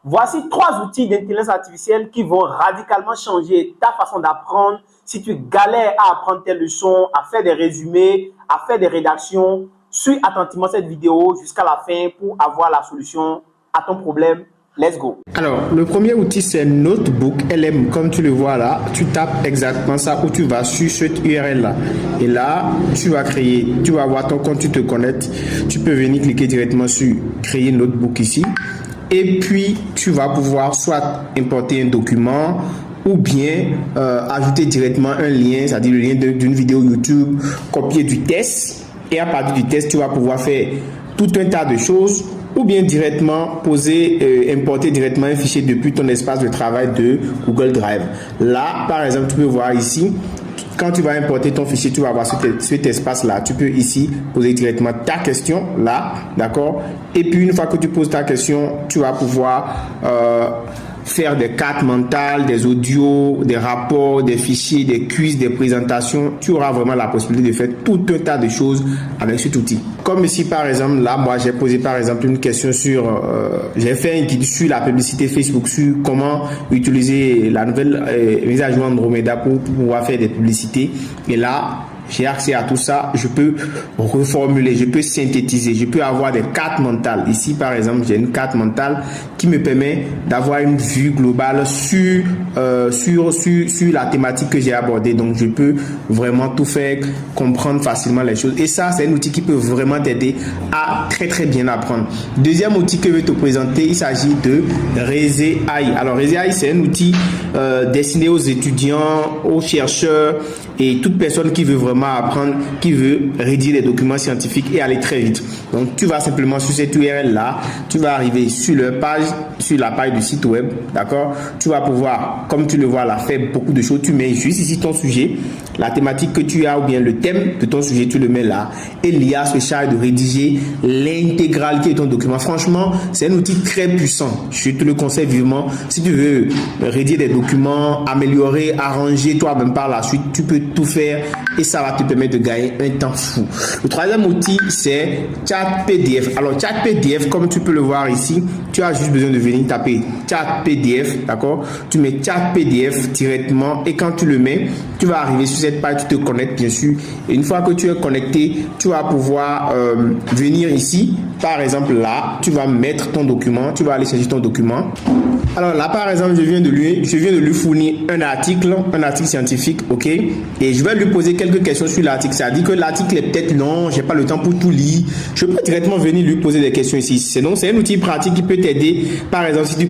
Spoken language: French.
Voici 3 outils d'intelligence artificielle qui vont radicalement changer ta façon d'apprendre. Si tu galères à apprendre tes leçons, à faire des résumés, à faire des rédactions, suis attentivement cette vidéo jusqu'à la fin pour avoir la solution à ton problème. Let's go. Alors, le premier outil, c'est Notebook LM. Comme tu le vois là, tu tapes exactement ça où tu vas sur cette URL là. Et là, tu vas avoir ton compte, tu te connectes. Tu peux venir cliquer directement sur créer Notebook ici. Et puis, tu vas pouvoir soit importer un document ou bien ajouter directement un lien, c'est-à-dire le lien d'une vidéo YouTube, copier du test. Et à partir du test, tu vas pouvoir faire tout un tas de choses ou bien directement importer directement un fichier depuis ton espace de travail de Google Drive. Là, par exemple, tu peux voir ici, quand tu vas importer ton fichier, tu vas avoir cet espace-là. Tu peux ici poser directement ta question, là, d'accord? Et puis, une fois que tu poses ta question, tu vas pouvoir faire des cartes mentales, des audios, des rapports, des fichiers, des quiz, des présentations. Tu auras vraiment la possibilité de faire tout un tas de choses avec cet outil. Comme ici, par exemple, là, moi, j'ai posé, par exemple, une question sur... j'ai fait un guide sur la publicité Facebook, sur comment utiliser la nouvelle mise à jour Andromeda pour pouvoir faire des publicités. Et là, j'ai accès à tout ça, je peux reformuler, je peux synthétiser, je peux avoir des cartes mentales. Ici, par exemple, j'ai une carte mentale qui me permet d'avoir une vue globale sur la thématique que j'ai abordée. Donc, je peux vraiment tout faire, comprendre facilement les choses. Et ça, c'est un outil qui peut vraiment t'aider à très, très bien apprendre. Deuxième outil que je vais te présenter, il s'agit de Rezai. Alors, Rezai, c'est un outil destiné aux étudiants, aux chercheurs et toute personne qui veut vraiment apprendre, qui veut rédiger des documents scientifiques et aller très vite. Donc, tu vas simplement sur cette URL là, tu vas arriver sur la page du site web, d'accord? Tu vas pouvoir, comme tu le vois là, faire beaucoup de choses. Tu mets juste ici ton sujet, la thématique que tu as ou bien le thème de ton sujet, tu le mets là. Et l'IA se charge de rédiger l'intégralité de ton document. Franchement, c'est un outil très puissant. Je te le conseille vivement. Si tu veux rédiger des documents, améliorer, arranger toi-même par la suite, tu peux tout faire et ça va te permettre de gagner un temps fou. Le troisième outil, c'est ChatPDF. Alors, ChatPDF, comme tu peux le voir ici, tu as juste besoin de venir taper ChatPDF, d'accord? Tu mets ChatPDF directement et quand tu le mets, tu vas arriver sur cette page, tu te connectes bien sûr. Et une fois que tu es connecté, tu vas pouvoir venir ici. Par exemple, là, tu vas mettre ton document, tu vas aller chercher ton document. Alors là, par exemple, je viens de lui fournir un article scientifique, ok? Et je vais lui poser quelques questions sur l'article. Ça dit que l'article est peut-être long, j'ai pas le temps pour tout lire. Je peux directement venir lui poser des questions ici. Sinon, c'est un outil pratique qui peut t'aider. Par exemple, si tu